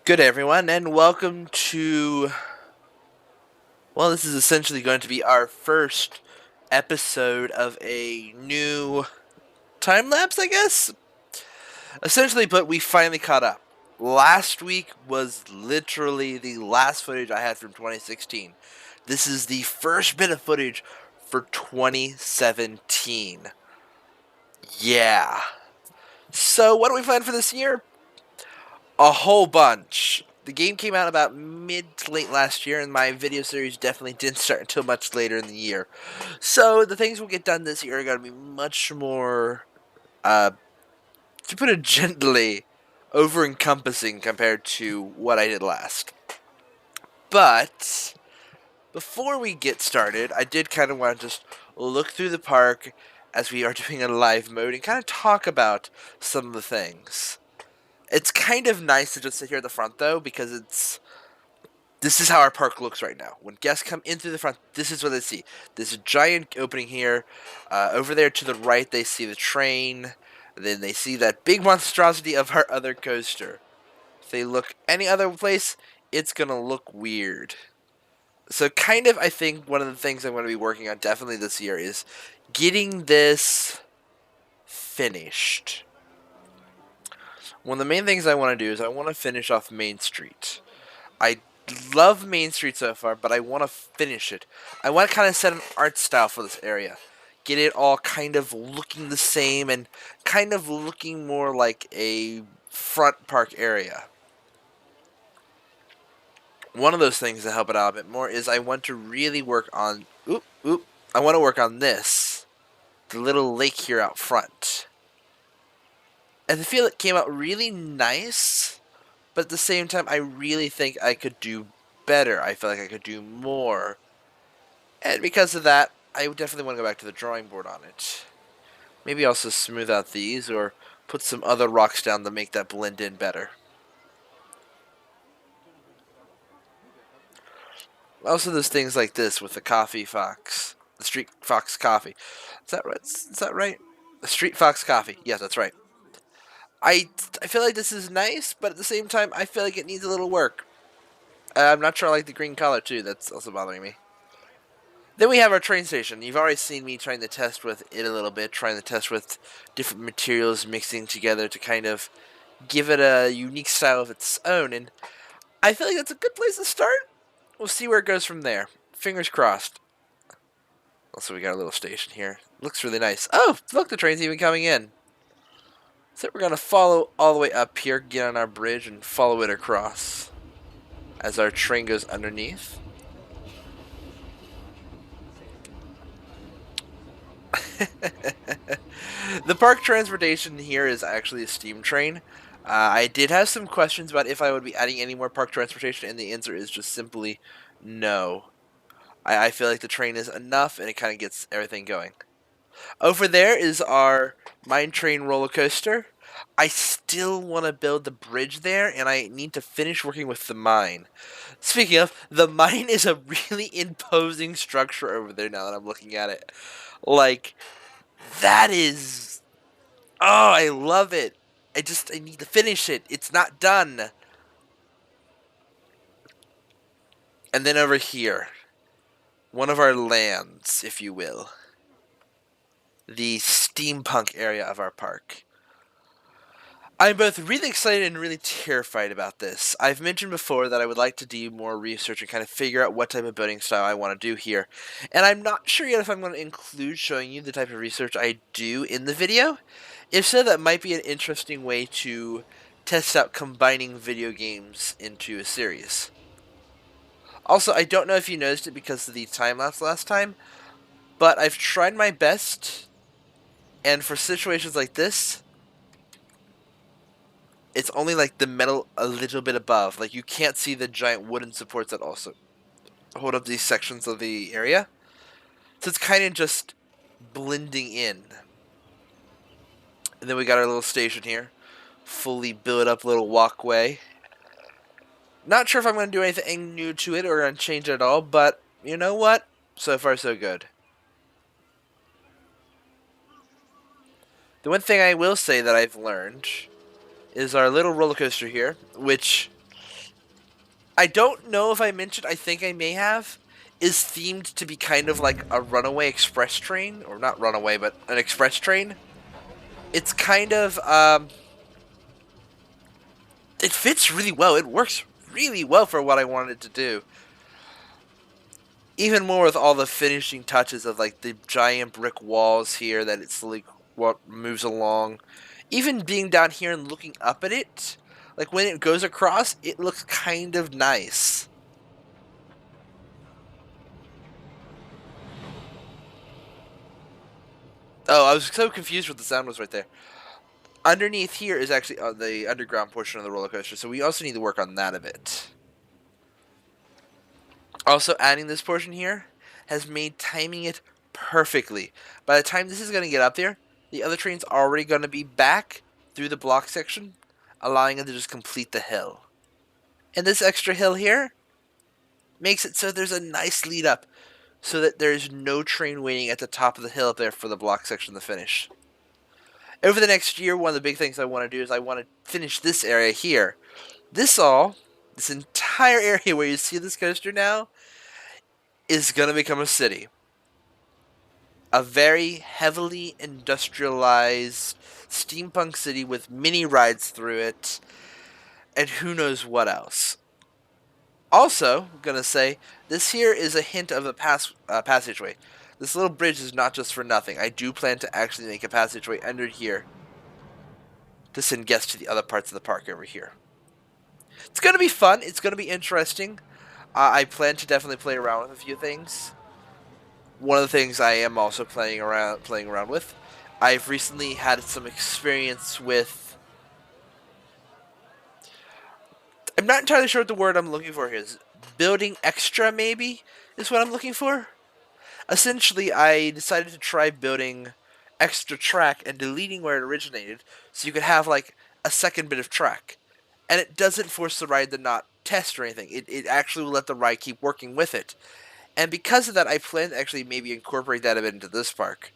Good everyone, and welcome to, well, this is essentially going to be our first episode of a new time lapse, I guess? Essentially, but we finally caught up. Last week was literally the last footage I had from 2016. This is the first bit of footage for 2017. Yeah. So, what do we plan for this year? A whole bunch. The game came out about mid to late last year, and my video series definitely didn't start until much later in the year. So the things we'll get done this year are going to be much more, to put it gently, over-encompassing compared to what I did last. But before we get started, I did kind of want to just look through the park as we are doing a live mode and kind of talk about some of the things. It's kind of nice to just sit here at the front, though, because this is how our park looks right now. When guests come in through the front, this is what they see. This giant opening here. Over there to the right, they see the train. Then they see that big monstrosity of our other coaster. If they look any other place, it's going to look weird. So kind of, I think, one of the things I'm going to be working on definitely this year is getting this finished. One of the main things I want to do is I want to finish off Main Street. I love Main Street so far, but I want to finish it. I want to kind of set an art style for this area. Get it all kind of looking the same and kind of looking more like a front park area. One of those things to help it out a bit more is I want to really work on... I want to work on this. The little lake here out front. And I feel it came out really nice, but at the same time, I really think I could do better. I feel like I could do more. And because of that, I definitely want to go back to the drawing board on it. Maybe also smooth out these or put some other rocks down to make that blend in better. Also, there's things like this with the coffee fox. The street fox coffee. Is that right? Is that right? The street fox coffee. Yes, that's right. I feel like this is nice, but at the same time, I feel like it needs a little work. I'm not sure I like the green color, too. That's also bothering me. Then we have our train station. You've already seen me trying to test with it a little bit, trying to test with different materials mixing together to kind of give it a unique style of its own. And I feel like that's a good place to start. We'll see where it goes from there. Fingers crossed. Also, we got a little station here. Looks really nice. Oh, look, the train's even coming in. So we're going to follow all the way up here, get on our bridge, and follow it across as our train goes underneath. The park transportation here is actually a steam train. I did have some questions about if I would be adding any more park transportation, and the answer is just simply no. I feel like the train is enough, and it kind of gets everything going. Over there is our mine train roller coaster. I still want to build the bridge there, and I need to finish working with the mine. Speaking of, the mine is a really imposing structure over there now that I'm looking at it. Like, that is... Oh, I love it. I need to finish it. It's not done. And then over here, one of our lands, if you will. The steampunk area of our park. I'm both really excited and really terrified about this. I've mentioned before that I would like to do more research and kind of figure out what type of building style I want to do here. And I'm not sure yet if I'm going to include showing you the type of research I do in the video. If so, that might be an interesting way to test out combining video games into a series. Also, I don't know if you noticed it because of the time-lapse last time, but I've tried my best, and for situations like this, it's only like the metal a little bit above. Like, you can't see the giant wooden supports that also hold up these sections of the area. So it's kind of just blending in. And then we got our little station here. Fully built up little walkway. Not sure if I'm going to do anything new to it or going to change it at all, but you know what? So far, so good. The one thing I will say that I've learned is our little roller coaster here, which I don't know if I mentioned, I think I may have, is themed to be kind of like a runaway express train, or not runaway, but an express train. It's kind of, it fits really well. It works really well for what I wanted to do. Even more with all the finishing touches of like the giant brick walls here that it slowly what moves along. Even being down here and looking up at it, like when it goes across, it looks kind of nice. Oh, I was so confused what the sound was right there. Underneath here is actually the underground portion of the roller coaster, so we also need to work on that a bit. Also, adding this portion here has made timing it perfectly. By the time this is going to get up there, the other train's already going to be back through the block section, allowing it to just complete the hill. And this extra hill here makes it so there's a nice lead up, so that there's no train waiting at the top of the hill up there for the block section to finish. Over the next year, one of the big things I want to do is I want to finish this area here. This entire area where you see this coaster now, is going to become a city. A very heavily industrialized steampunk city with mini rides through it, and who knows what else. Also, I'm going to say, this here is a hint of a passageway. This little bridge is not just for nothing. I do plan to actually make a passageway under here to send guests to the other parts of the park over here. It's going to be fun. It's going to be interesting. I plan to definitely play around with a few things. One of the things I am also playing around with, I've recently had some experience with. I'm not entirely sure what the word I'm looking for here is. Building extra, maybe, is what I'm looking for. Essentially, I decided to try building extra track and deleting where it originated, so you could have like a second bit of track, and it doesn't force the ride to not test or anything. It actually will let the ride keep working with it. And because of that, I plan to actually maybe incorporate that a bit into this park.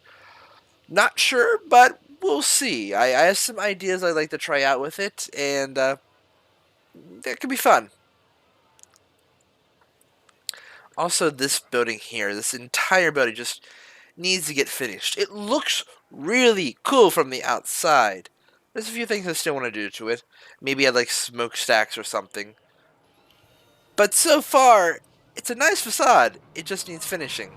Not sure, but we'll see. I have some ideas I'd like to try out with it, and that could be fun. Also, this building here, this entire building just needs to get finished. It looks really cool from the outside. There's a few things I still want to do to it. Maybe add like smokestacks or something. But so far, it's a nice facade. It just needs finishing.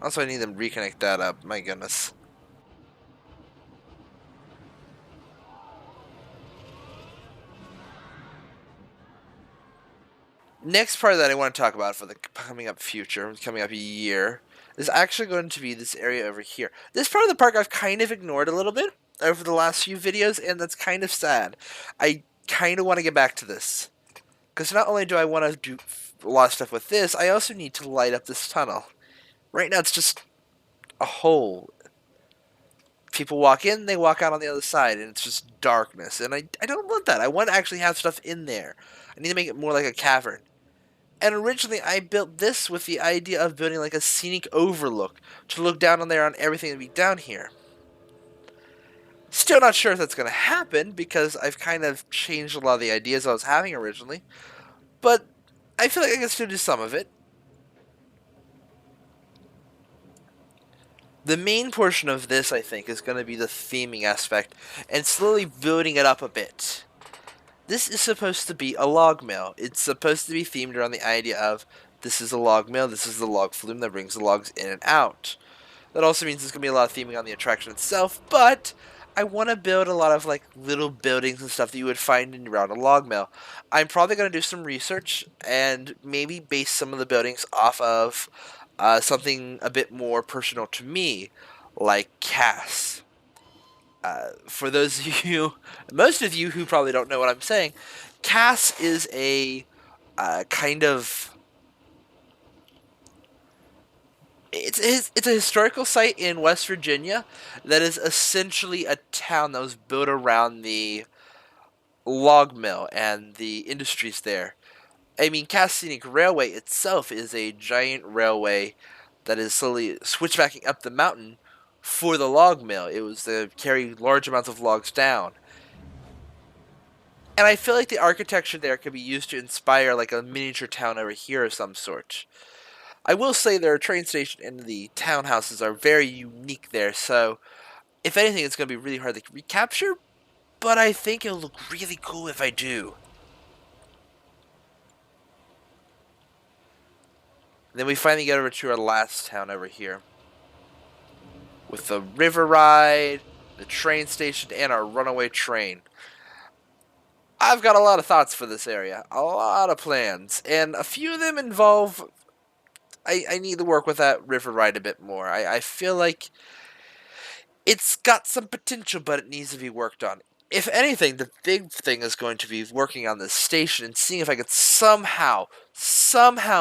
Also, I need them to reconnect that up. My goodness. Next part that I want to talk about for the coming up future, coming up year, is actually going to be this area over here. This part of the park I've kind of ignored a little bit over the last few videos, and that's kind of sad. I kind of want to get back to this. Because not only do I want to do a lot of stuff with this, I also need to light up this tunnel. Right now it's just a hole. People walk in, they walk out on the other side, and it's just darkness. And I don't want that. I want to actually have stuff in there. I need to make it more like a cavern. And originally I built this with the idea of building like a scenic overlook to look down on there on everything that be down here. Still not sure if that's going to happen because I've kind of changed a lot of the ideas I was having originally. But I feel like I can still do some of it. The main portion of this, I think, is going to be the theming aspect and slowly building it up a bit. This is supposed to be a log mill. It's supposed to be themed around the idea of this is a log mill, this is the log flume that brings the logs in and out. That also means there's going to be a lot of theming on the attraction itself, but I want to build a lot of like little buildings and stuff that you would find around a log mill. I'm probably going to do some research and maybe base some of the buildings off of something a bit more personal to me, like Cass. For those of you, most of you who probably don't know what I'm saying, Cass is a kind of it's a historical site in West Virginia that is essentially a town that was built around the log mill and the industries there. I mean, Cass Scenic Railway itself is a giant railway that is slowly switchbacking up the mountain for the log mill. It was to carry large amounts of logs down. And I feel like the architecture there could be used to inspire like a miniature town over here of some sort. I will say their train station and the townhouses are very unique there, so if anything, it's going to be really hard to recapture, but I think it'll look really cool if I do. And then we finally get over to our last town over here. With the river ride, the train station, and our runaway train. I've got a lot of thoughts for this area, a lot of plans, and a few of them involve. I need to work with that river ride a bit more. I feel like it's got some potential, but it needs to be worked on. If anything, the big thing is going to be working on this station and seeing if I could somehow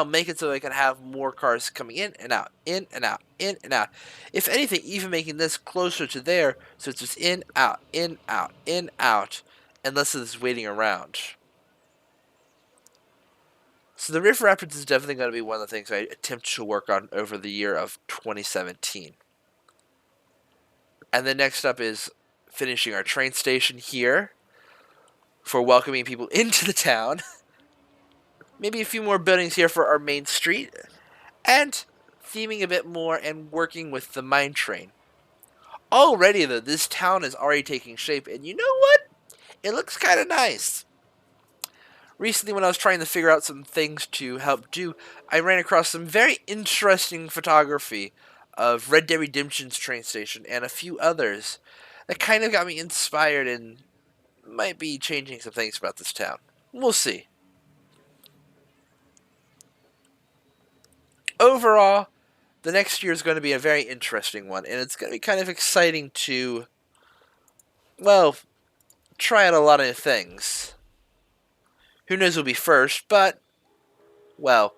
make it so I can have more cars coming in and out, in and out, in and out. If anything, even making this closer to there, so it's just in, out, in, out, in, out, and less of this waiting around. So the River Rapids is definitely going to be one of the things I attempt to work on over the year of 2017. And then next up is finishing our train station here for welcoming people into the town. Maybe a few more buildings here for our main street. And theming a bit more and working with the mine train. Already, though, this town is already taking shape. And you know what? It looks kind of nice. Recently, when I was trying to figure out some things to help do, I ran across some very interesting photography of Red Dead Redemption's train station and a few others that kind of got me inspired and might be changing some things about this town. We'll see. Overall, the next year is going to be a very interesting one, and it's going to be kind of exciting to, well, try out a lot of things. Who knows who'll be first, but, well,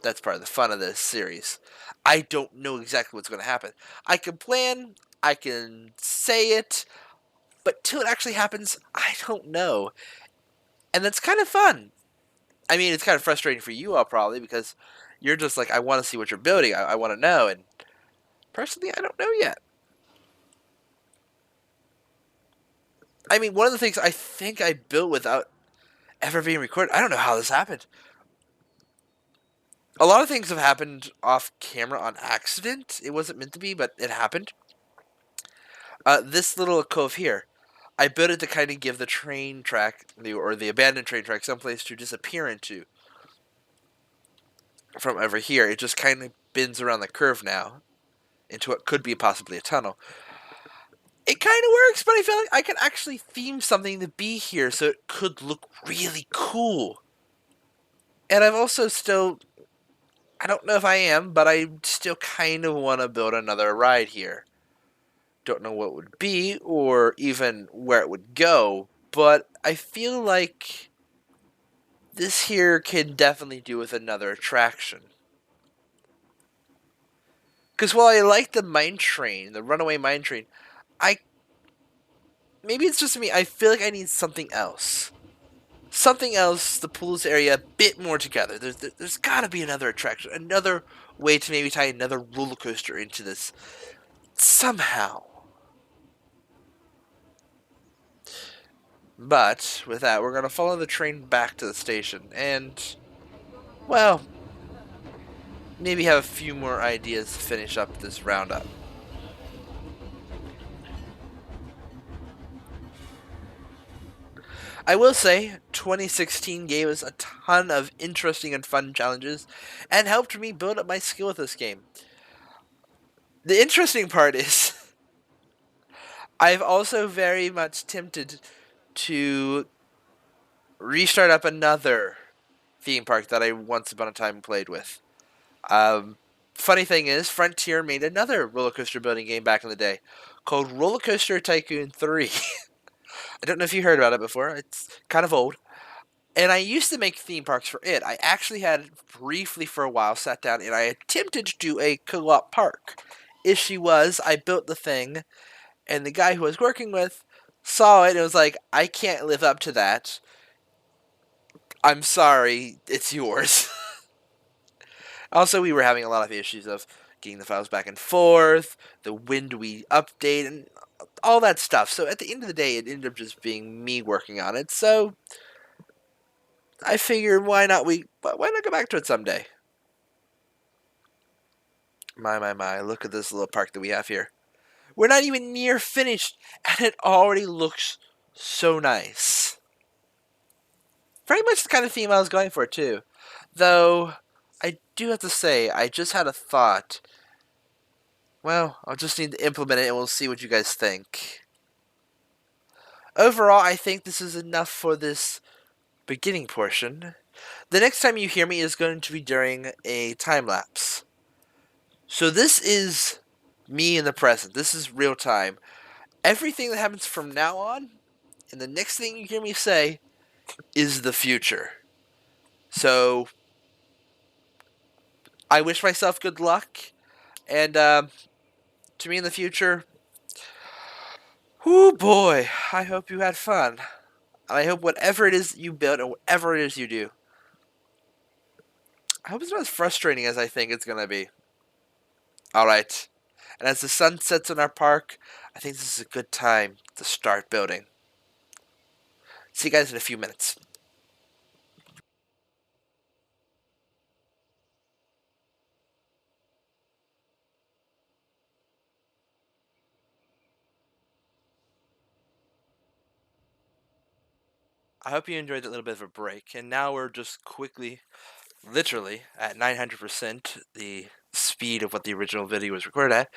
that's part of the fun of this series. I don't know exactly what's going to happen. I can plan, I can say it, but till it actually happens, I don't know. And that's kind of fun. I mean, it's kind of frustrating for you all probably because you're just like, I want to see what you're building. I want to know. And personally, I don't know yet. I mean, one of the things I think I built without ever being recorded, I don't know how this happened. A lot of things have happened off camera on accident. It wasn't meant to be, but it happened. This little cove here, I built it to kind of give the train track, or the abandoned train track, someplace to disappear into. From over here, it just kind of bends around the curve now into what could be possibly a tunnel. It kind of works, but I feel like I can actually theme something to be here so it could look really cool. And I've also still, I don't know if I am, but I still kind of want to build another ride here. Don't know what it would be or even where it would go, but I feel like this here can definitely do with another attraction. Because while I like the mine train, the runaway mine train, maybe it's just me, I feel like I need something else. Something else to pull this area a bit more together. There's gotta be another attraction, another way to maybe tie another roller coaster into this. Somehow. But, with that, we're going to follow the train back to the station, and, well, maybe have a few more ideas to finish up this roundup. I will say, 2016 gave us a ton of interesting and fun challenges, and helped me build up my skill with this game. The interesting part is, I've also very much tempted to restart up another theme park that I once upon a time played with. Funny thing is, Frontier made another roller coaster building game back in the day called Roller Coaster Tycoon 3. I don't know if you heard about it before. It's kind of old. And I used to make theme parks for it. I actually had briefly for a while sat down and I attempted to do a co-op park. Issue was, I built the thing, and the guy who I was working with saw it and was like, I can't live up to that. I'm sorry, it's yours. Also, we were having a lot of issues of getting the files back and forth, the when do we update, and all that stuff. So at the end of the day, it ended up just being me working on it. So I figured, why not go back to it someday? My, look at this little park that we have here. We're not even near finished, and it already looks so nice. Very much the kind of theme I was going for, too. Though, I do have to say, I just had a thought. Well, I'll just need to implement it and we'll see what you guys think. Overall, I think this is enough for this beginning portion. The next time you hear me is going to be during a time lapse. So this is me in the present. This is real time. Everything that happens from now on, and the next thing you hear me say, is the future. So I wish myself good luck, and to me in the future, whoo boy, I hope you had fun. And I hope whatever it is you build and whatever it is you do, I hope it's not as frustrating as I think it's going to be. Alright, and as the sun sets in our park, I think this is a good time to start building. See you guys in a few minutes. I hope you enjoyed that little bit of a break, and now we're just quickly, literally, at 900% the speed of what the original video was recorded at,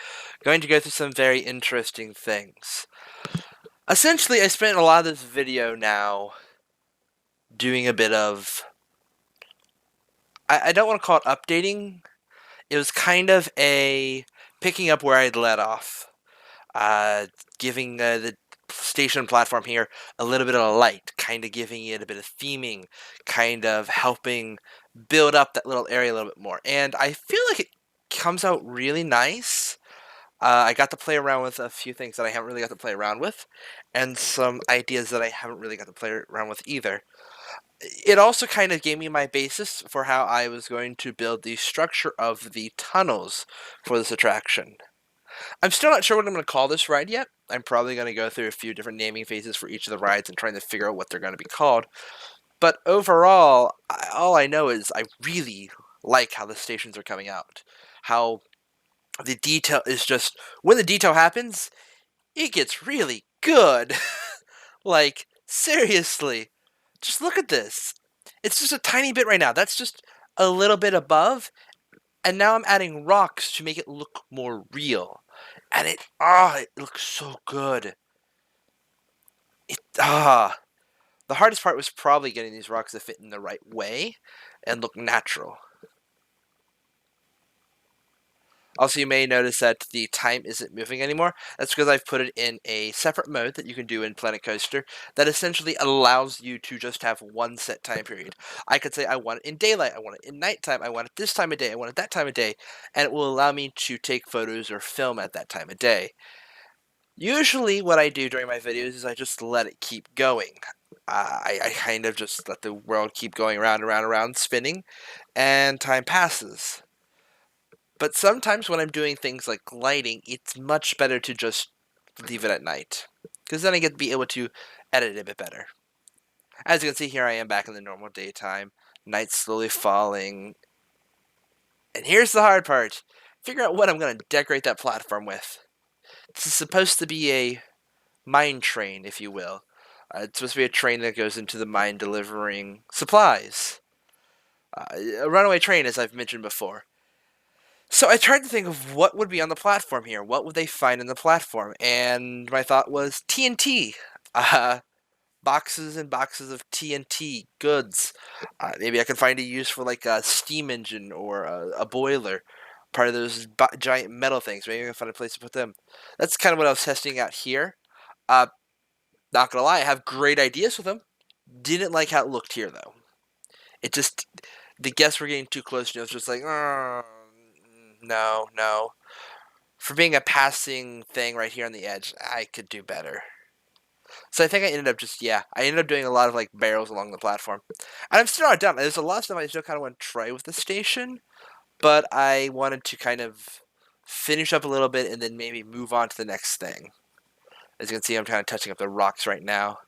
going to go through some very interesting things. Essentially, I spent a lot of this video now doing a bit of... I don't want to call it updating. It was kind of a picking up where I'd let off. Giving the station platform here a little bit of light, kind of giving it a bit of theming, kind of helping build up that little area a little bit more. And I feel like it comes out really nice. I got to play around with a few things that I haven't really got to play around with, and some ideas that I haven't really got to play around with either. It also kind of gave me my basis for how I was going to build the structure of the tunnels for this attraction. I'm still not sure what I'm going to call this ride yet. I'm probably going to go through a few different naming phases for each of the rides and trying to figure out what they're going to be called. But overall, all I know is I really like how the stations are coming out. How the detail is just... when the detail happens, it gets really good. Like, seriously. Just look at this. It's just a tiny bit right now. That's just a little bit above. And now I'm adding rocks to make it look more real. And it looks so good. The hardest part was probably getting these rocks to fit in the right way and look natural. Also, you may notice that the time isn't moving anymore. That's because I've put it in a separate mode that you can do in Planet Coaster that essentially allows you to just have one set time period. I could say I want it in daylight, I want it in nighttime, I want it this time of day, I want it that time of day, and it will allow me to take photos or film at that time of day. Usually what I do during my videos is I just let it keep going. I kind of just let the world keep going around and around and around, spinning, and time passes. But sometimes when I'm doing things like lighting, it's much better to just leave it at night. Because then I get to be able to edit it a bit better. As you can see here, I am back in the normal daytime. Night's slowly falling. And here's the hard part. Figure out what I'm going to decorate that platform with. This is supposed to be a mine train, if you will. It's supposed to be a train that goes into the mine delivering supplies. A runaway train, as I've mentioned before. So I tried to think of what would be on the platform here. What would they find in the platform? And my thought was TNT. Boxes and boxes of TNT goods. Maybe I could find a use for like a steam engine or a boiler. Part of those giant metal things. Maybe I can find a place to put them. That's kind of what I was testing out here. Not gonna lie, I have great ideas with them. Didn't like how it looked here, though. It just... the guests were getting too close, and it was just like, oh, no. For being a passing thing right here on the edge, I could do better. So I think I ended up doing a lot of like barrels along the platform. And I'm still not done. There's a lot of stuff I still kind of want to try with the station, but I wanted to kind of finish up a little bit and then maybe move on to the next thing. As you can see, I'm kind of touching up the rocks right now.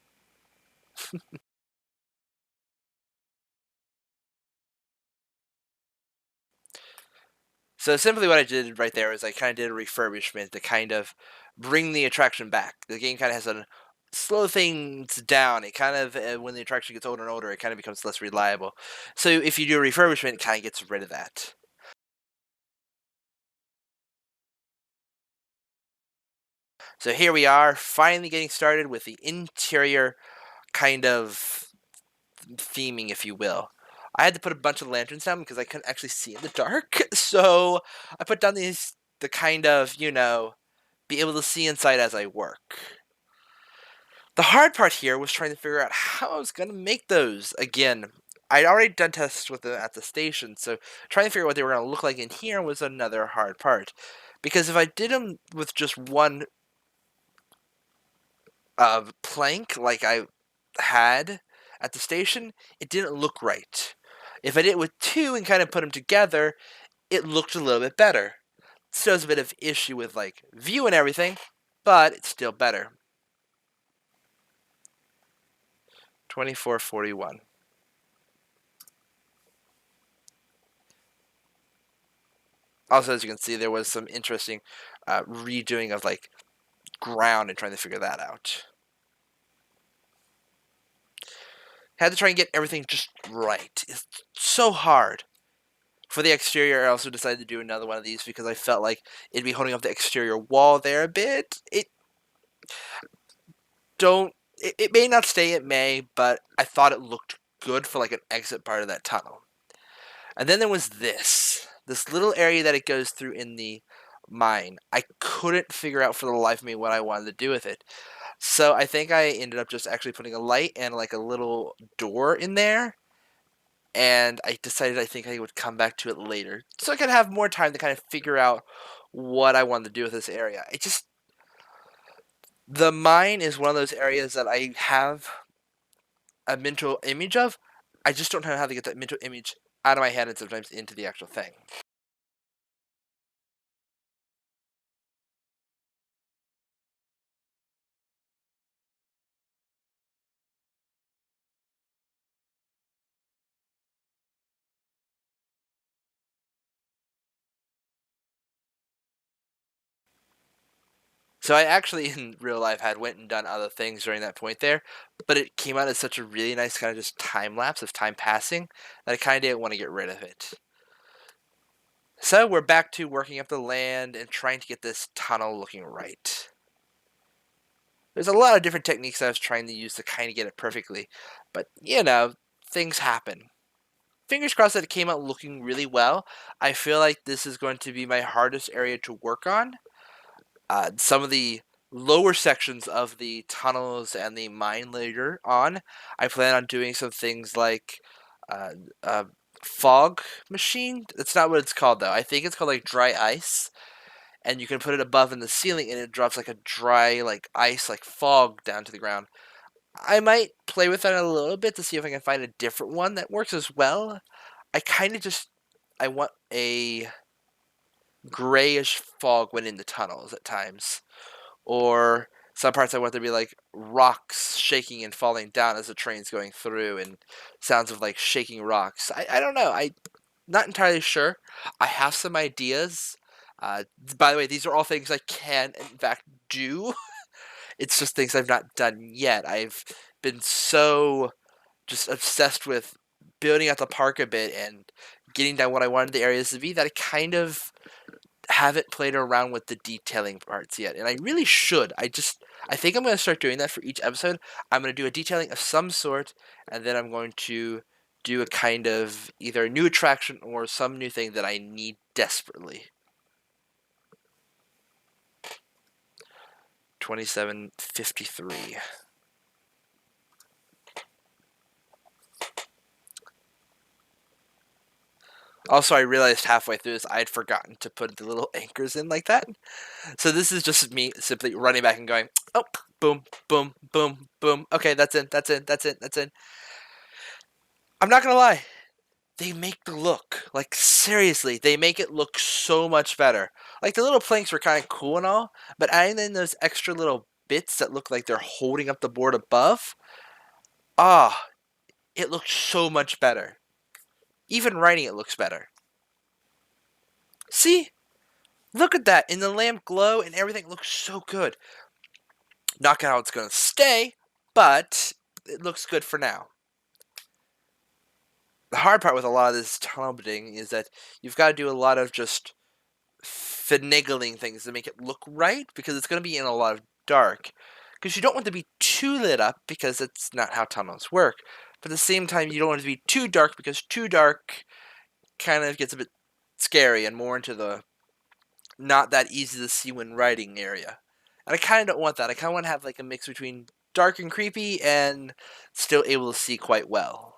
So simply what I did right there is I kind of did a refurbishment to kind of bring the attraction back. The game kind of has to slow things down. It kind of, when the attraction gets older and older, it kind of becomes less reliable. So if you do a refurbishment, it kind of gets rid of that. So here we are, finally getting started with the interior kind of theming, if you will. I had to put a bunch of lanterns down because I couldn't actually see in the dark. So I put down the kind of, be able to see inside as I work. The hard part here was trying to figure out how I was going to make those. Again, I'd already done tests with them at the station, so trying to figure out what they were going to look like in here was another hard part. Because if I did them with just one plank like I had at the station, it didn't look right. If I did it with two and kind of put them together, it looked a little bit better. Still has a bit of issue with like view and everything, but it's still better. 2441. Also, as you can see, there was some interesting redoing of like ground and trying to figure that out. Had to try and get everything just right. It's so hard. For the exterior, I also decided to do another one of these because I felt like it'd be holding up the exterior wall there a bit. It may not stay, it may, but I thought it looked good for like an exit part of that tunnel. And then there was this little area that it goes through in the mine. I couldn't figure out for the life of me what I wanted to do with it. So I think I ended up just actually putting a light and like a little door in there. And I decided I think I would come back to it later. So I could have more time to kind of figure out what I wanted to do with this area. The mine is one of those areas that I have a mental image of. I just don't know how to get that mental image out of my head and sometimes into the actual thing. So I actually, in real life, had went and done other things during that point there, but it came out as such a really nice kind of just time lapse of time passing that I kind of didn't want to get rid of it. So we're back to working up the land and trying to get this tunnel looking right. There's a lot of different techniques I was trying to use to kind of get it perfectly, but things happen. Fingers crossed that it came out looking really well. I feel like this is going to be my hardest area to work on. Some of the lower sections of the tunnels and the mine later on, I plan on doing some things like uh, uh, fog machine. That's not what it's called though. I think it's called like dry ice, and you can put it above in the ceiling, and it drops like a dry like ice like fog down to the ground. I might play with that a little bit to see if I can find a different one that works as well. I want a grayish fog when in the tunnels at times. Or some parts I want there to be like rocks shaking and falling down as the train's going through and sounds of like shaking rocks. I don't know. I'm not entirely sure. I have some ideas. By the way, these are all things I can, in fact, do. It's just things I've not done yet. I've been so just obsessed with building out the park a bit and getting down what I wanted the areas to be that I kind of haven't played around with the detailing parts yet, and I really should. I think I'm going to start doing that for each episode. I'm going to do a detailing of some sort, and then I'm going to do a kind of either a new attraction or some new thing that I need desperately. 2753. Also, I realized halfway through this I had forgotten to put the little anchors in like that. So this is just me simply running back and going, oh, boom, boom, boom, boom. Okay, that's in, that's in, that's in, that's in. I'm not gonna lie, they make the look, like seriously, they make it look so much better. Like the little planks were kind of cool and all, but adding in those extra little bits that look like they're holding up the board above, ah, it looks so much better. Even writing it looks better. See? Look at that. In the lamp glow and everything looks so good. Not how it's going to stay, but it looks good for now. The hard part with a lot of this tumbling is that you've got to do a lot of just finagling things to make it look right, because it's going to be in a lot of dark. Because you don't want to be too lit up, because that's not how tunnels work. But at the same time, you don't want it to be too dark, because too dark kind of gets a bit scary and more into the not that easy to see when writing area. And I kind of don't want that. I kind of want to have like a mix between dark and creepy and still able to see quite well.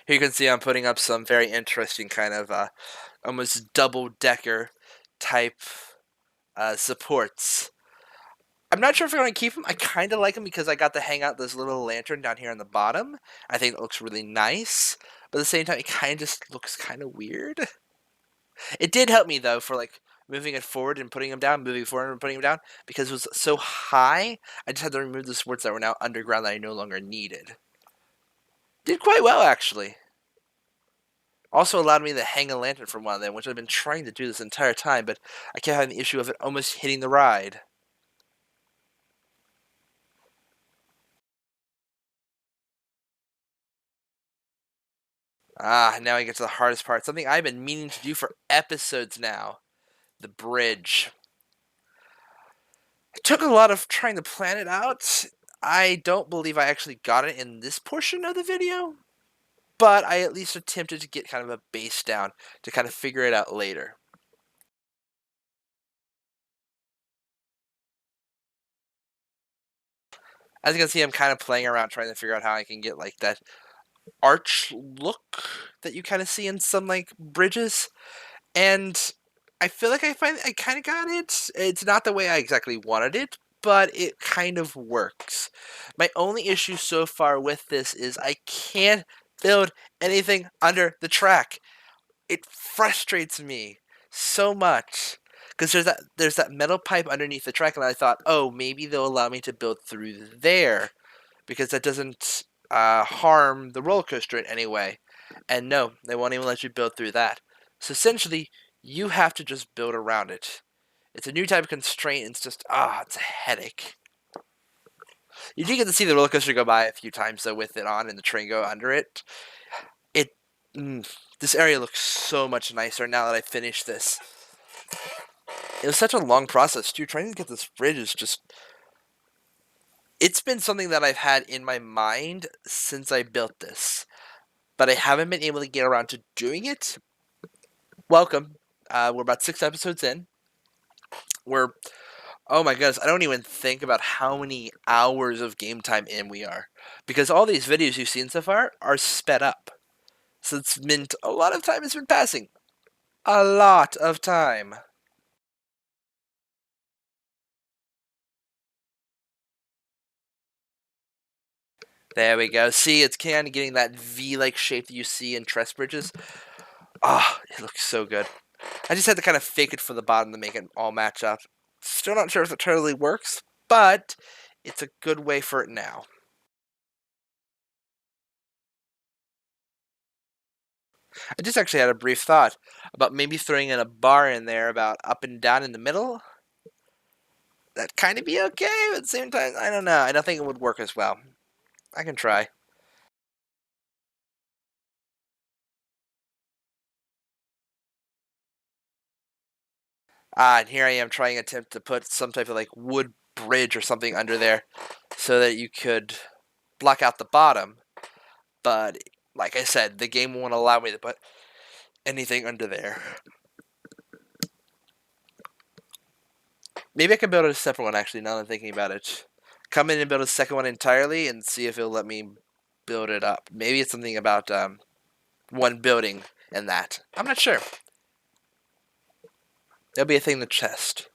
Here you can see I'm putting up some very interesting kind of almost double-decker type supports. I'm not sure if I'm going to keep them. I kind of like them because I got to hang out this little lantern down here on the bottom. I think it looks really nice. But at the same time, it kind of just looks kind of weird. It did help me, though, for like moving it forward and putting them down, moving forward and putting them down. Because it was so high, I just had to remove the supports that were now underground that I no longer needed. Did quite well, actually. Also allowed me to hang a lantern from one of them, which I've been trying to do this entire time, but I kept having the issue of it almost hitting the ride. Ah, now I get to the hardest part. Something I've been meaning to do for episodes now. The bridge. It took a lot of trying to plan it out. I don't believe I actually got it in this portion of the video, but I at least attempted to get kind of a base down to kind of figure it out later. As you can see, I'm kind of playing around trying to figure out how I can get like that arch look that you kind of see in some like bridges, and I feel like I kind of got it. It's not the way I exactly wanted it, but it kind of works. My only issue so far with this is I can't build anything under the track. It frustrates me so much because there's that metal pipe underneath the track, and I thought, oh, maybe they'll allow me to build through there because that doesn't harm the roller coaster in any way. And no, they won't even let you build through that. So essentially, you have to just build around it. It's a new type of constraint. It's just, it's a headache. You do get to see the roller coaster go by a few times, though, with it on and the train go under it. This area looks so much nicer now that I finished this. It was such a long process, too. Trying to get this bridge is just... It's been something that I've had in my mind since I built this, but I haven't been able to get around to doing it. Welcome. We're about 6 episodes in. Oh my goodness, I don't even think about how many hours of game time in we are. Because all these videos you've seen so far are sped up. So it's meant a lot of time has been passing. A lot of time. There we go. See, it's kind of getting that V-like shape that you see in truss bridges. It looks so good. I just had to kind of fake it for the bottom to make it all match up. Still not sure if it totally works, but it's a good way for it now. I just actually had a brief thought about maybe throwing in a bar in there about up and down in the middle. That'd kind of be okay, but at the same time, I don't know. I don't think it would work as well. I can try. And here I am trying to attempt to put some type of like wood bridge or something under there so that you could block out the bottom. But like I said, the game won't allow me to put anything under there. Maybe I can build a separate one actually, now that I'm thinking about it. Come in and build a second one entirely and see if it'll let me build it up. Maybe it's something about one building and that. I'm not sure. There'll be a thing in the chest.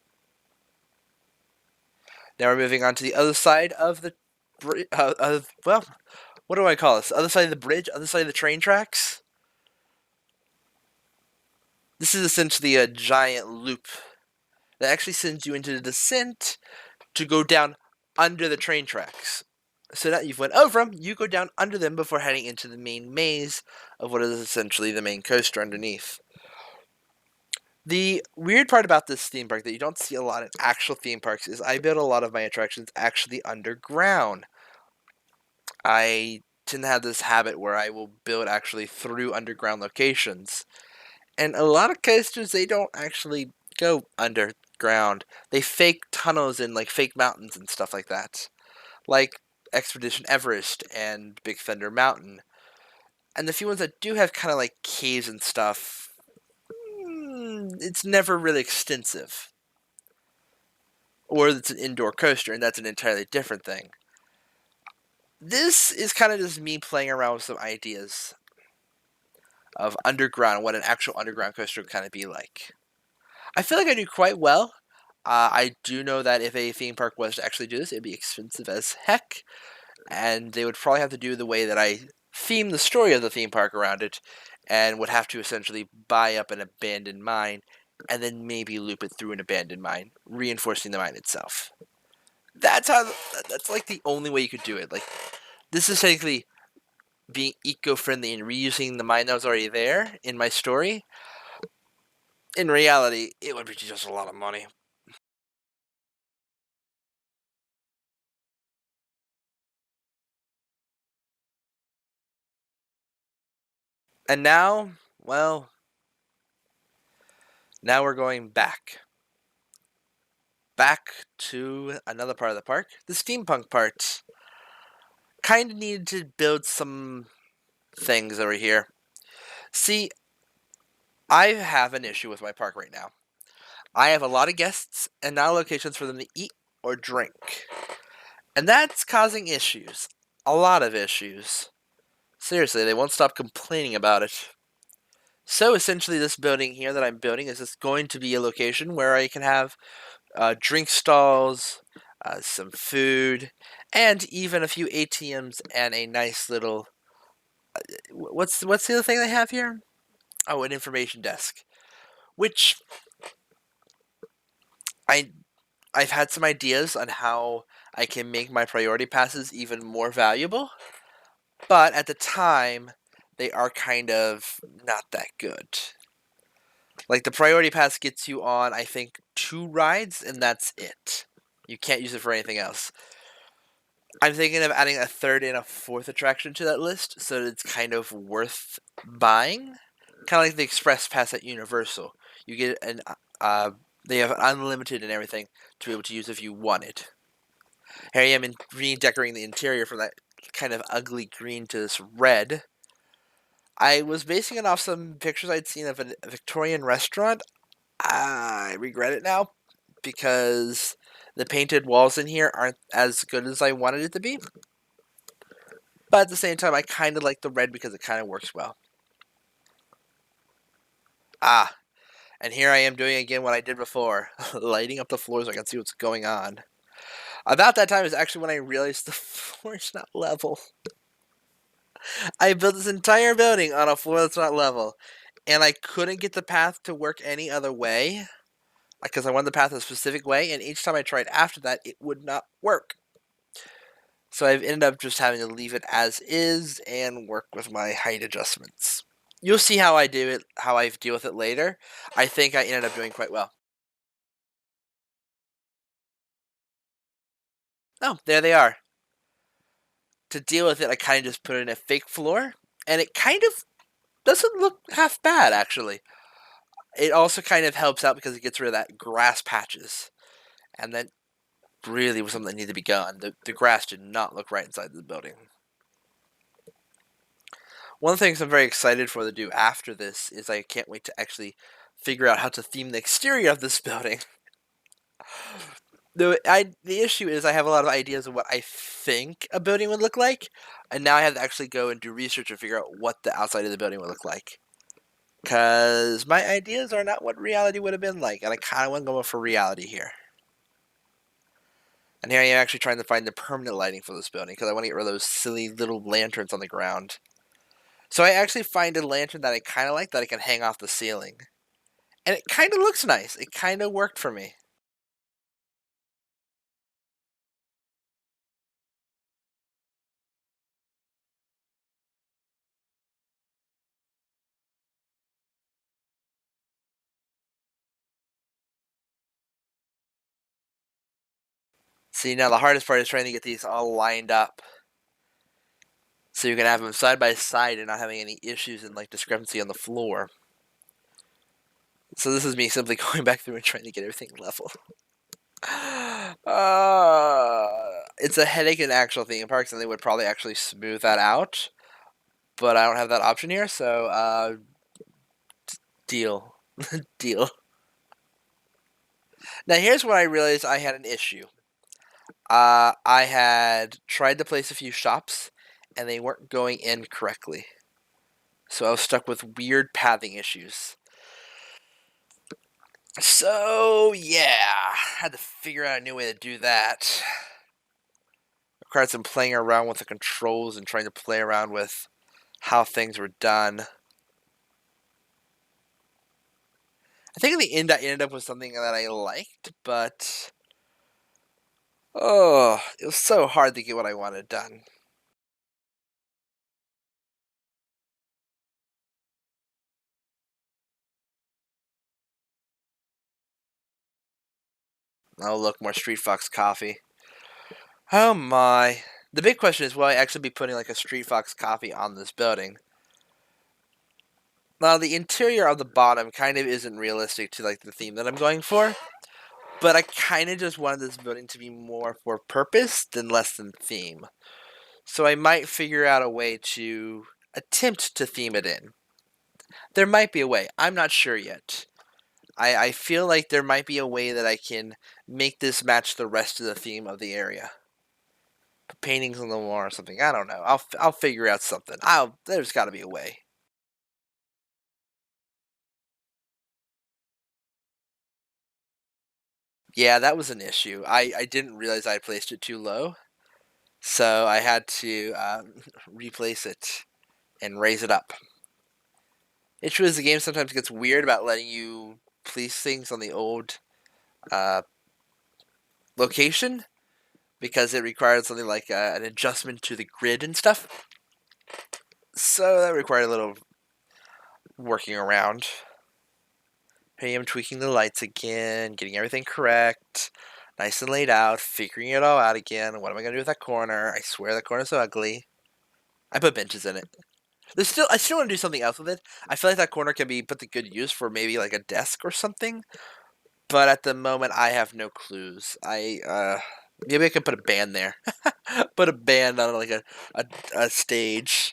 Now we're moving on to the other side of the well, what do I call this? Other side of the bridge, other side of the train tracks. This is essentially a giant loop that actually sends you into the descent to go down under the train tracks. So now you've went over them, you go down under them before heading into the main maze of what is essentially the main coaster underneath. The weird part about this theme park that you don't see a lot in actual theme parks is I build a lot of my attractions actually underground. I tend to have this habit where I will build actually through underground locations. And a lot of coasters, they don't actually go underground. They fake tunnels and like fake mountains and stuff like that. Like Expedition Everest and Big Thunder Mountain. And the few ones that do have kind of like caves and stuff, it's never really extensive. Or it's an indoor coaster, and that's an entirely different thing. This is kind of just me playing around with some ideas of underground, what an actual underground coaster would kind of be like. I feel like I do quite well. I do know that if a theme park was to actually do this, it'd be expensive as heck, and they would probably have to do the way that I theme the story of the theme park around it, and would have to essentially buy up an abandoned mine, and then maybe loop it through an abandoned mine, reinforcing the mine itself. That's like the only way you could do it. Like, this is technically being eco-friendly and reusing the mine that was already there in my story. In reality, it would be just a lot of money. And now, well, now we're going back. Back to another part of the park, the steampunk part. Kind of needed to build some things over here. See, I have an issue with my park right now. I have a lot of guests and not locations for them to eat or drink. And that's causing issues. A lot of issues. Seriously, they won't stop complaining about it. So essentially this building here that I'm building is just going to be a location where I can have drink stalls, some food, and even a few ATMs and a nice little... what's the other thing they have here? Oh, an information desk. Which I I've had some ideas on how I can make my priority passes even more valuable, but at the time, they are kind of not that good. Like, the priority pass gets you on, I think, 2 rides, and that's it. You can't use it for anything else. I'm thinking of adding a third and a fourth attraction to that list, so that it's kind of worth buying. Kind of like the express pass at Universal. You get an they have unlimited and everything to be able to use if you wanted. Here I am redecorating the interior from that kind of ugly green to this red. I was basing it off some pictures I'd seen of a Victorian restaurant. I regret it now because the painted walls in here aren't as good as I wanted it to be. But at the same time, I kind of like the red because it kind of works well. And here I am doing again what I did before, lighting up the floors so I can see what's going on. About that time is actually when I realized the floor is not level. I built this entire building on a floor that's not level, and I couldn't get the path to work any other way because I wanted the path a specific way, and each time I tried after that, it would not work. So I've ended up just having to leave it as is and work with my height adjustments. You'll see how I do it, how I deal with it later. I think I ended up doing quite well. Oh, there they are. To deal with it, I kind of just put in a fake floor, and it kind of doesn't look half bad, actually. It also kind of helps out because it gets rid of that grass patches. And that really was something that needed to be gone. The grass did not look right inside the building. One of the things I'm very excited for to do after this is I can't wait to actually figure out how to theme the exterior of this building. The issue is I have a lot of ideas of what I think a building would look like, and now I have to actually go and do research and figure out what the outside of the building would look like. Because my ideas are not what reality would have been like, and I kind of want to go for reality here. And here I am actually trying to find the permanent lighting for this building, because I want to get rid of those silly little lanterns on the ground. So I actually find a lantern that I kind of like that I can hang off the ceiling. And it kind of looks nice. It kind of worked for me. See, now the hardest part is trying to get these all lined up. So you can have them side by side and not having any issues and like discrepancy on the floor. So this is me simply going back through and trying to get everything level. It's a headache in actual theme parks, and they would probably actually smooth that out. But I don't have that option here, so deal. Deal. Now here's where I realized I had an issue. I had tried to place a few shops, and they weren't going in correctly. So I was stuck with weird pathing issues. So, yeah, had to figure out a new way to do that. Required some playing around with the controls and trying to play around with how things were done. I think in the end I ended up with something that I liked, but oh, it was so hard to get what I wanted done. Oh, look, more Street Fox coffee. Oh my. The big question is, will I actually be putting like a Street Fox coffee on this building? Now, the interior of the bottom kind of isn't realistic to like the theme that I'm going for, but I kind of just wanted this building to be more for purpose than less than theme. So I might figure out a way to attempt to theme it in. There might be a way. I'm not sure yet. I feel like there might be a way that I can make this match the rest of the theme of the area. Paintings on the wall or something. I don't know. I'll figure out something. There's got to be a way. Yeah, that was an issue. I didn't realize I placed it too low, so I had to replace it and raise it up. Issue is the game sometimes gets weird about letting you place things on the old uh, location because it required something like an adjustment to the grid and stuff. So that required a little working around. Hey, I'm tweaking the lights again, getting everything correct, nice and laid out, figuring it all out again. What am I gonna do with that corner? I swear that corner's so ugly. I put benches in it. I still want to do something else with it. I feel like that corner can be put to good use for maybe like a desk or something. But at the moment, I have no clues. Maybe I could put a band there. Put a band on like a stage.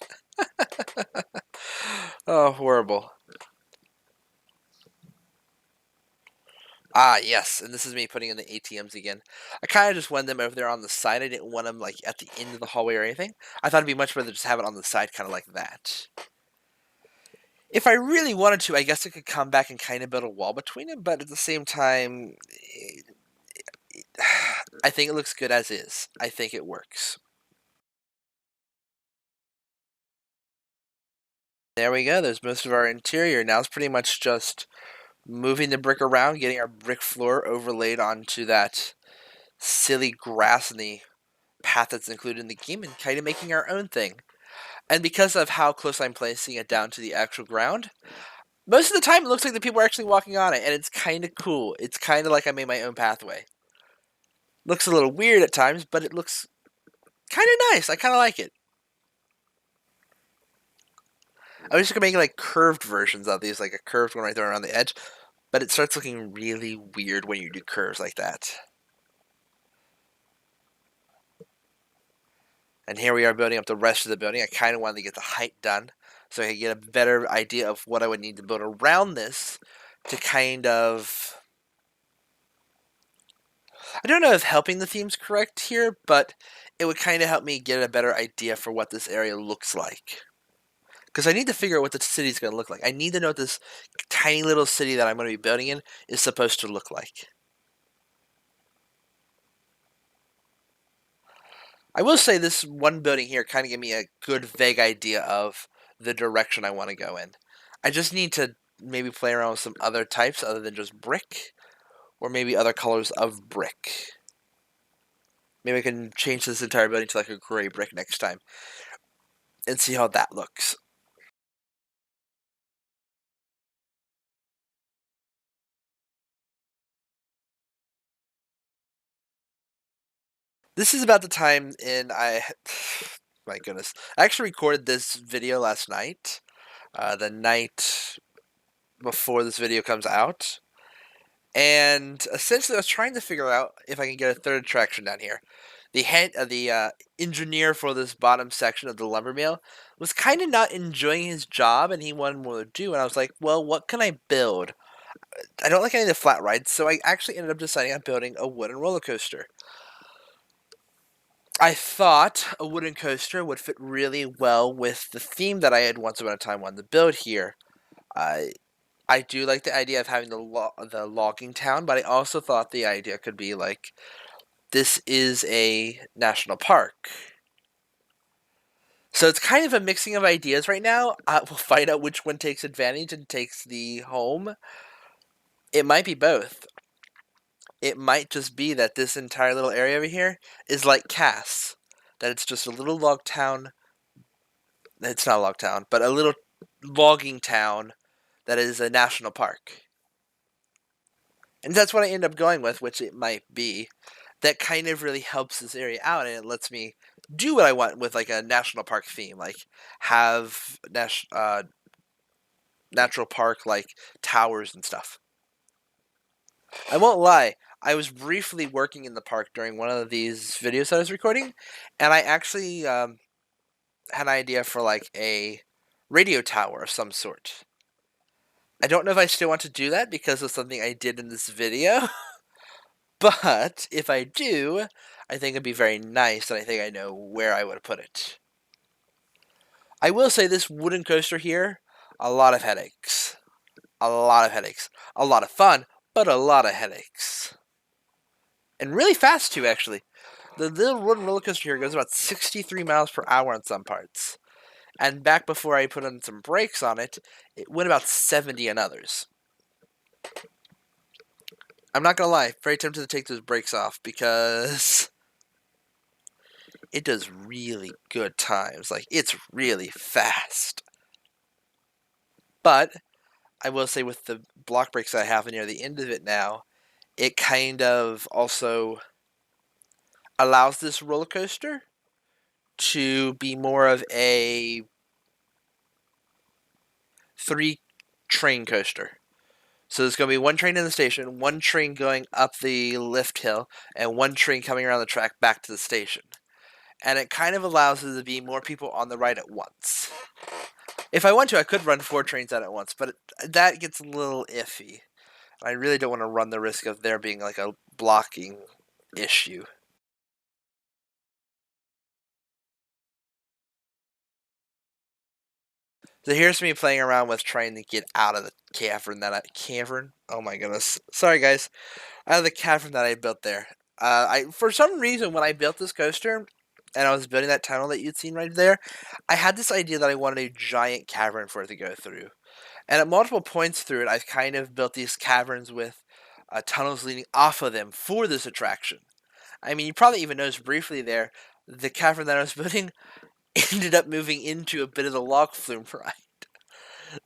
Oh, horrible. Ah, yes, and this is me putting in the ATMs again. I kind of just wanted them over there on the side. I didn't want them like at the end of the hallway or anything. I thought it'd be much better to just have it on the side, kind of like that. If I really wanted to, I guess I could come back and kind of build a wall between them, but at the same time, I think it looks good as is. I think it works. There we go. There's most of our interior. Now it's pretty much just moving the brick around, getting our brick floor overlaid onto that silly grass in the path that's included in the game and kind of making our own thing. And because of how close I'm placing it down to the actual ground, most of the time it looks like the people are actually walking on it, and it's kind of cool. It's kind of like I made my own pathway. Looks a little weird at times, but it looks kind of nice. I kind of like it. I was just gonna make like curved versions of these, like a curved one right there around the edge, but it starts looking really weird when you do curves like that. And here we are building up the rest of the building. I kind of wanted to get the height done so I could get a better idea of what I would need to build around this to kind of... I don't know if helping the theme's correct here, but it would kind of help me get a better idea for what this area looks like. Because I need to figure out what the city's going to look like. I need to know what this tiny little city that I'm going to be building in is supposed to look like. I will say this one building here kind of gave me a good vague idea of the direction I want to go in. I just need to maybe play around with some other types other than just brick, or maybe other colors of brick. Maybe I can change this entire building to like a gray brick next time and see how that looks. This is about the time my goodness, I actually recorded this video last night, the night before this video comes out, and essentially I was trying to figure out if I can get a third attraction down here. The engineer for this bottom section of the lumber mill was kind of not enjoying his job, and he wanted more to do. And I was like, well, what can I build? I don't like any of the flat rides, so I actually ended up deciding on building a wooden roller coaster. I thought a wooden coaster would fit really well with the theme that I had once upon a time wanted to build here. I do like the idea of having the logging town, but I also thought the idea could be like, this is a national park. So it's kind of a mixing of ideas right now. We'll find out which one takes advantage and takes the home. It might be both. It might just be that this entire little area over here is like Cass. That it's just a little log town. It's not a log town, but a little logging town that is a national park. And that's what I end up going with, which it might be. That kind of really helps this area out, and it lets me do what I want with like a national park theme, like have natural park like towers and stuff. I won't lie, I was briefly working in the park during one of these videos that I was recording, and I actually had an idea for like a radio tower of some sort. I don't know if I still want to do that because of something I did in this video, but if I do, I think it'd be very nice, and I think I know where I would put it. I will say this wooden coaster here, a lot of headaches. A lot of headaches. A lot of fun, but a lot of headaches. And really fast, too, actually. The little wooden roller coaster here goes about 63 miles per hour on some parts. And back before I put on some brakes on it, it went about 70 on others. I'm not gonna lie, very tempted to take those brakes off because it does really good times. Like, it's really fast. But I will say with the block brakes I have near the end of it now, it kind of also allows this roller coaster to be more of a 3-train coaster. So there's going to be one train in the station, one train going up the lift hill, and one train coming around the track back to the station. And it kind of allows there to be more people on the ride at once. If I want to, I could run 4 trains out at once, but that gets a little iffy. I really don't want to run the risk of there being like a blocking issue. So here's me playing around with trying to get out of the cavern. Oh my goodness. Sorry guys. Out of the cavern that I built there. For some reason when I built this coaster and I was building that tunnel that you'd seen right there, I had this idea that I wanted a giant cavern for it to go through. And at multiple points through it, I've kind of built these caverns with tunnels leading off of them for this attraction. I mean, you probably even noticed briefly there, the cavern that I was building ended up moving into a bit of the log flume ride.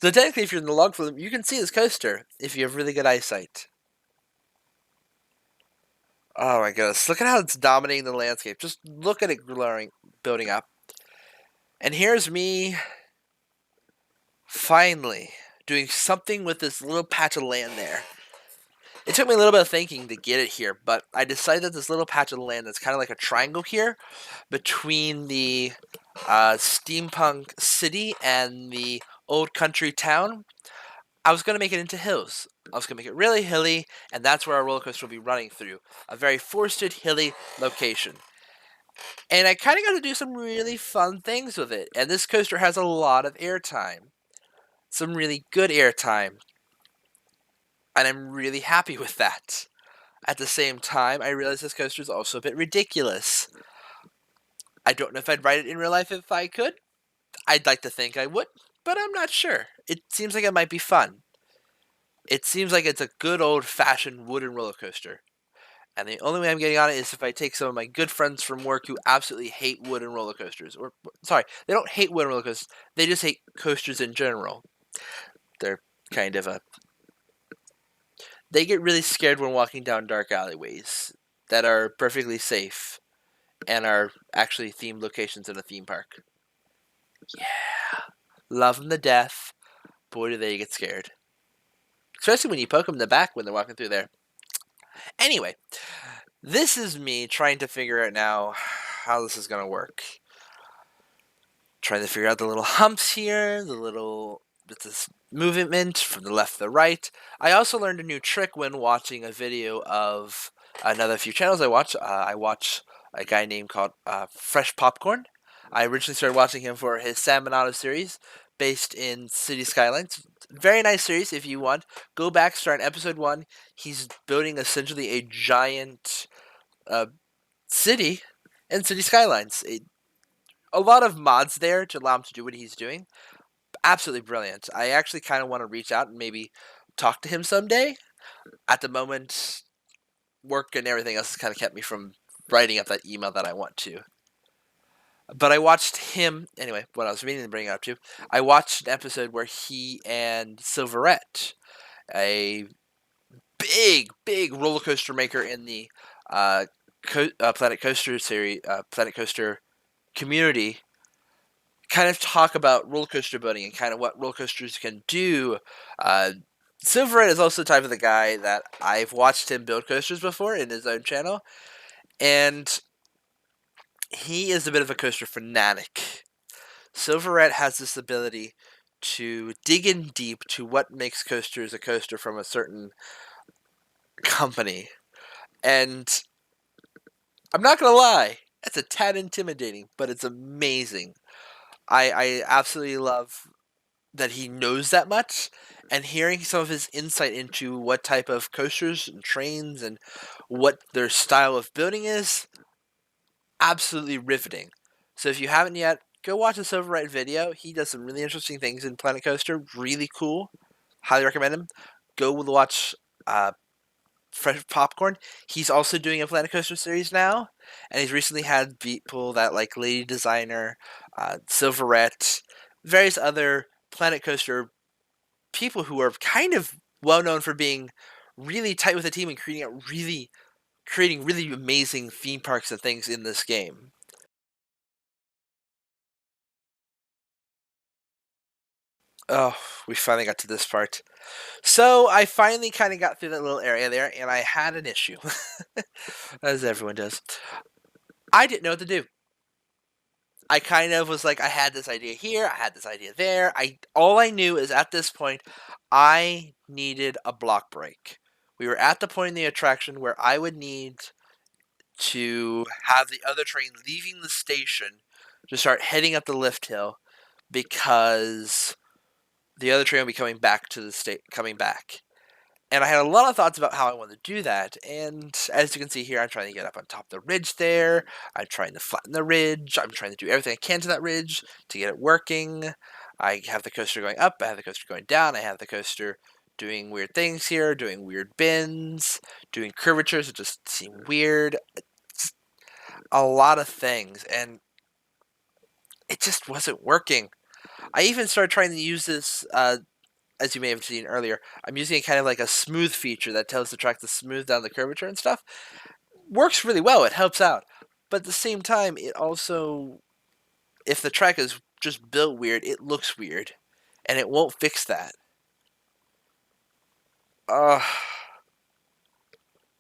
So technically, if you're in the log flume, you can see this coaster if you have really good eyesight. Oh my goodness, look at how it's dominating the landscape. Just look at it building up. And here's me finally doing something with this little patch of land there. It took me a little bit of thinking to get it here, but I decided that this little patch of land that's kind of like a triangle here between the steampunk city and the old country town, I was going to make it into hills. I was going to make it really hilly, and that's where our roller coaster will be running through. A very forested, hilly location. And I kind of got to do some really fun things with it. And this coaster has a lot of airtime. Some really good airtime. And I'm really happy with that. At the same time, I realize this coaster is also a bit ridiculous. I don't know if I'd ride it in real life if I could. I'd like to think I would, but I'm not sure. It seems like it might be fun. It seems like it's a good old-fashioned wooden roller coaster. And the only way I'm getting on it is if I take some of my good friends from work who absolutely hate wooden roller coasters. Or, sorry, they don't hate wooden roller coasters. They just hate coasters in general. They're kind of a... They get really scared when walking down dark alleyways that are perfectly safe and are actually themed locations in a theme park. Yeah. Love them to death. Boy, do they get scared. Especially when you poke them in the back when they're walking through there. Anyway, this is me trying to figure out now how this is going to work. Trying to figure out the little humps here, the little this movement from the left to the right. I also learned a new trick when watching a video of another few channels I watch. I watch a guy named called Fresh Popcorn. I originally started watching him for his San Bernardo series based in City Skylines. Very nice series if you want. Go back, start episode 1. He's building essentially a giant city in City Skylines. A lot of mods there to allow him to do what he's doing. Absolutely brilliant. I actually kind of want to reach out and maybe talk to him someday. At the moment, work and everything else has kind of kept me from writing up that email that I want to. But I watched him, anyway, what I was meaning to bring it up to, I watched an episode where he and Silverette, a big roller coaster maker in the Planet Coaster series, Planet Coaster community, kind of talk about roller coaster building and kind of what roller coasters can do. Silverette is also the type of the guy that I've watched him build coasters before in his own channel, and he is a bit of a coaster fanatic. Silverette has this ability to dig in deep to what makes coasters a coaster from a certain company, and I'm not gonna lie, it's a tad intimidating, but it's amazing. I absolutely love that he knows that much, and hearing some of his insight into what type of coasters and trains and what their style of building is, absolutely riveting. So if you haven't yet, go watch a Silverite video. He does some really interesting things in Planet Coaster. Really cool. Highly recommend him. Go watch Fresh Popcorn. He's also doing a Planet Coaster series now, and he's recently had people that like Lady Designer, Silverette, various other Planet Coaster people who are kind of well known for being really tight with the team and creating really amazing theme parks and things in this game. Oh, we finally got to this part. So I finally kind of got through that little area there, and I had an issue, as everyone does. I didn't know what to do. I kind of was like, I had this idea here, I had this idea there. All I knew is at this point, I needed a block break. We were at the point in the attraction where I would need to have the other train leaving the station to start heading up the lift hill because the other train will be coming back to the state, coming back. And I had a lot of thoughts about how I wanted to do that. And as you can see here, I'm trying to get up on top of the ridge there. I'm trying to flatten the ridge. I'm trying to do everything I can to that ridge to get it working. I have the coaster going up. I have the coaster going down. I have the coaster doing weird things here, doing weird bends, doing curvatures that just seem weird. It's a lot of things. And it just wasn't working. I even started trying to use this as you may have seen earlier, I'm using kind of like a smooth feature that tells the track to smooth down the curvature and stuff. Works really well, it helps out. But at the same time, it also, if the track is just built weird, it looks weird. And it won't fix that.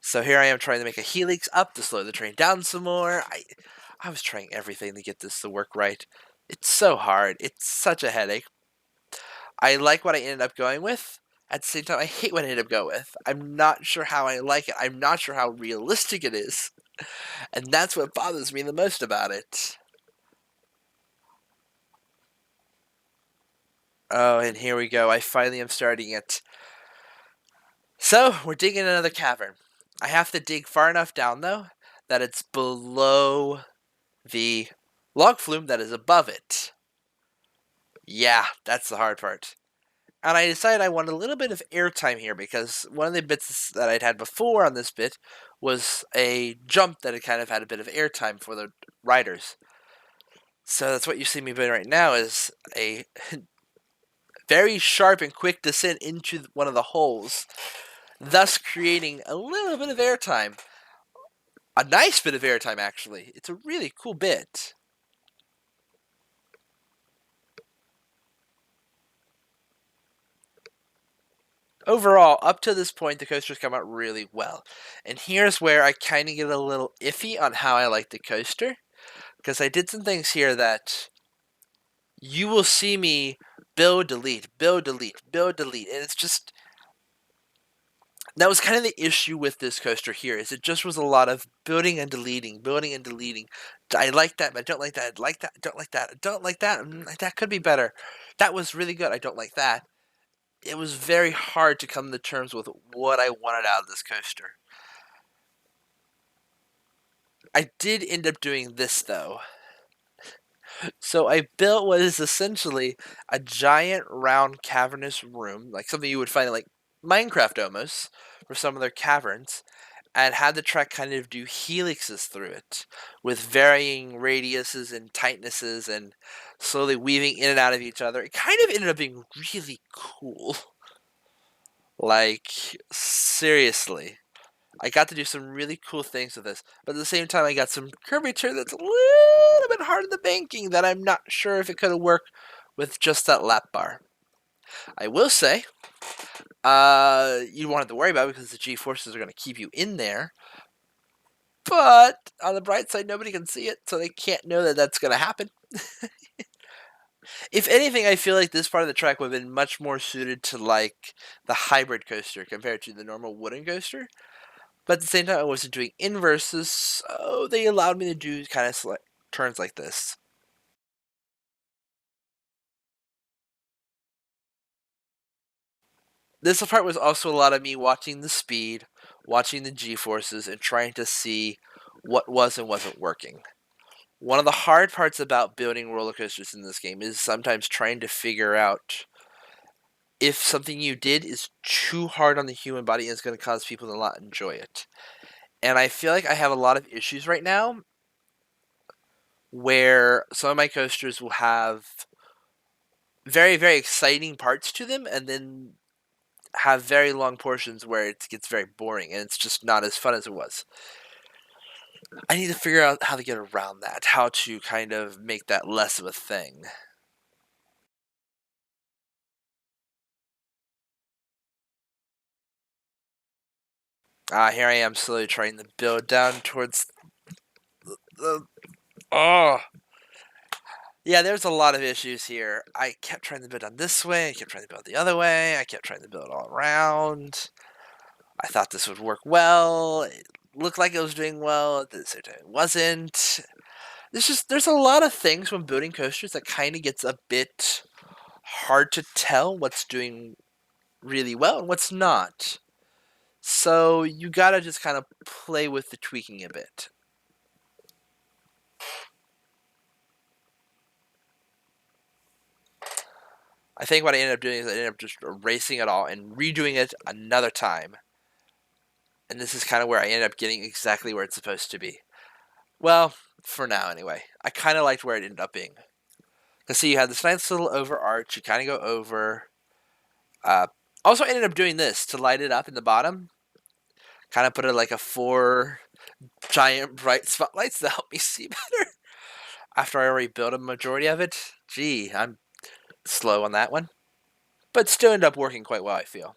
So here I am trying to make a helix up to slow the train down some more. I was trying everything to get this to work right. It's so hard. It's such a headache. I like what I ended up going with. At the same time, I hate what I ended up going with. I'm not sure how I like it. I'm not sure how realistic it is. And that's what bothers me the most about it. Oh, and here we go. I finally am starting it. So, we're digging another cavern. I have to dig far enough down, though, that it's below the log flume that is above it. Yeah, that's the hard part. And I decided I wanted a little bit of airtime here because one of the bits that I'd had before on this bit was a jump that had kind of had a bit of airtime for the riders. So that's what you see me doing right now is a very sharp and quick descent into one of the holes, thus creating a little bit of airtime. A nice bit of airtime, actually. It's a really cool bit. Overall, up to this point, the coaster's come out really well. And here's where I kind of get a little iffy on how I like the coaster. Because I did some things here that you will see me build, delete, build, delete, build, delete. And it's just... That was kind of the issue with this coaster here, is it just was a lot of building and deleting, building and deleting. I like that, but I don't like that. I like that, I don't like that. I don't like that. That could be better. That was really good. I don't like that. It was very hard to come to terms with what I wanted out of this coaster. I did end up doing this, though. So I built what is essentially a giant round cavernous room, like something you would find in like Minecraft almost, for some of their caverns, and had the track kind of do helixes through it, with varying radiuses and tightnesses and slowly weaving in and out of each other. It kind of ended up being really cool. Like, seriously. I got to do some really cool things with this, but at the same time I got some curvature that's a little bit hard in the banking that I'm not sure if it could have worked with just that lap bar. I will say, you wanted to worry about it because the G-forces are going to keep you in there, but on the bright side, nobody can see it, so they can't know that that's going to happen. If anything, I feel like this part of the track would have been much more suited to like the hybrid coaster compared to the normal wooden coaster. But at the same time, I wasn't doing inverses, so they allowed me to do kind of turns like this. This part was also a lot of me watching the speed, watching the G-forces, and trying to see what was and wasn't working. One of the hard parts about building roller coasters in this game is sometimes trying to figure out if something you did is too hard on the human body and it's going to cause people to not enjoy it. And I feel like I have a lot of issues right now where some of my coasters will have very, very exciting parts to them and then have very long portions where it gets very boring and it's just not as fun as it was. I need to figure out how to get around that, how to kind of make that less of a thing. Here I am slowly trying to build down towards the oh. Yeah, there's a lot of issues here. I kept trying to build on this way, I kept trying to build the other way, I kept trying to build all around. I thought this would work well. It looked like it was doing well. At the same time, it wasn't. There's a lot of things when building coasters that kind of gets a bit hard to tell what's doing really well and what's not. So you gotta just kind of play with the tweaking a bit. I think what I ended up doing is I ended up just erasing it all and redoing it another time. And this is kind of where I ended up getting exactly where it's supposed to be. Well, for now anyway. I kind of liked where it ended up being. Because see, you had this nice little overarch. You kind of go over. Also, I ended up doing this to light it up in the bottom. Kind of put it like a 4 giant bright spotlights to help me see better. After I already built a majority of it. Gee, I'm slow on that one. But still ended up working quite well, I feel.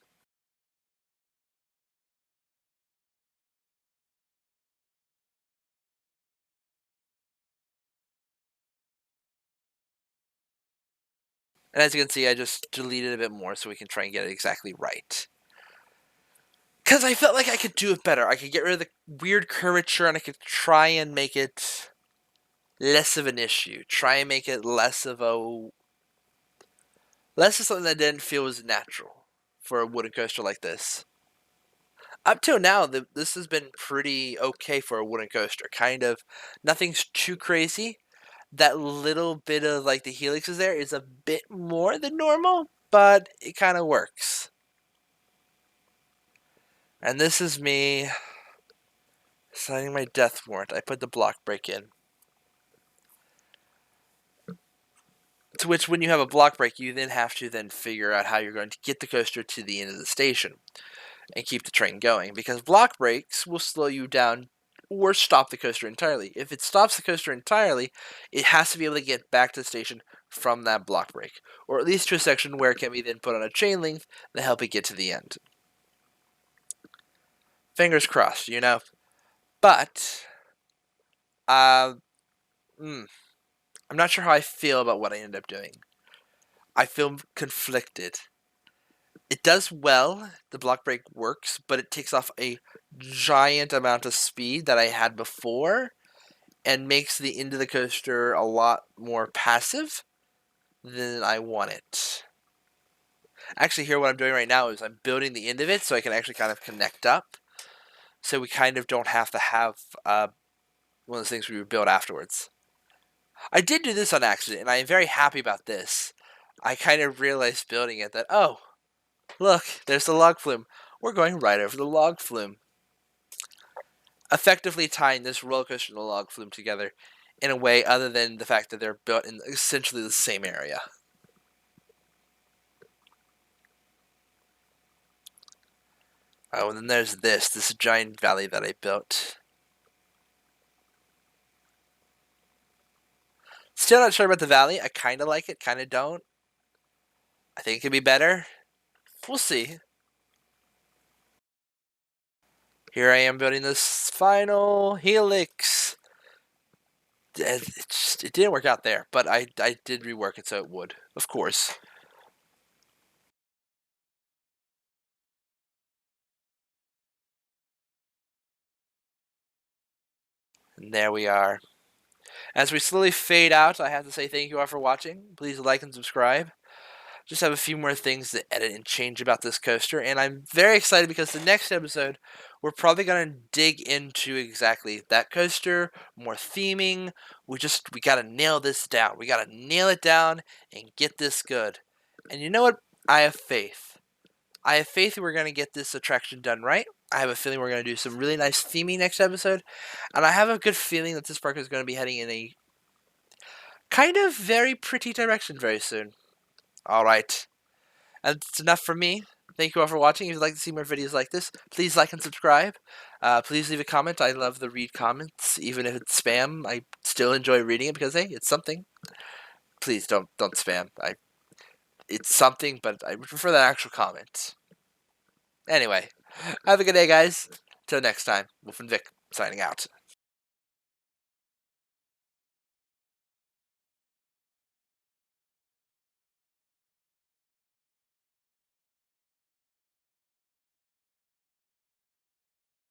And as you can see, I just deleted a bit more so we can try and get it exactly right. Because I felt like I could do it better. I could get rid of the weird curvature and I could try and make it less of an issue. Try and make it less of something that didn't feel as natural for a wooden coaster like this. Up till now, this has been pretty okay for a wooden coaster. Kind of, nothing's too crazy. That little bit of like the helix is there is a bit more than normal. but it kind of works. And this is me signing my death warrant. I put the block break in. To which, when you have a block break, you then have to figure out how you're going to get the coaster to the end of the station and keep the train going, because block breaks will slow you down or stop the coaster entirely. If it stops the coaster entirely, it has to be able to get back to the station from that block break, or at least to a section where it can be then put on a chain link to help it get to the end. Fingers crossed, you know. But I'm not sure how I feel about what I end up doing. I feel conflicted. It does well, the block break works, but it takes off a giant amount of speed that I had before and makes the end of the coaster a lot more passive than I want it. Actually, here what I'm doing right now is I'm building the end of it so I can actually kind of connect up, so we kind of don't have to have one of those things we would build afterwards. I did do this on accident, and I am very happy about this. I kind of realized building it that, oh, look, there's the log flume. We're going right over the log flume. Effectively tying this roller coaster and the log flume together in a way other than the fact that they're built in essentially the same area. Oh, and then there's this giant valley that I built. Still not sure about the valley. I kind of like it, kind of don't. I think it could be better. We'll see. Here I am building this final helix. It didn't work out there, but I did rework it so it would, of course. And there we are. As we slowly fade out, I have to say thank you all for watching. Please like and subscribe. Just have a few more things to edit and change about this coaster, and I'm very excited because the next episode we're probably going to dig into exactly that coaster, more theming. We got to nail this down. We got to nail it down and get this good. And you know what? I have faith. I have faith that we're going to get this attraction done right. I have a feeling we're going to do some really nice theming next episode, and I have a good feeling that this park is going to be heading in a kind of very pretty direction very soon. Alright, that's enough for me. Thank you all for watching. If you'd like to see more videos like this, please like and subscribe. Please leave a comment. I love to read comments, even if it's spam. I still enjoy reading it because, hey, it's something. Please don't spam. It's something, but I prefer that actual comment. Anyway, have a good day, guys. Till next time, Wolfen Vic, signing out.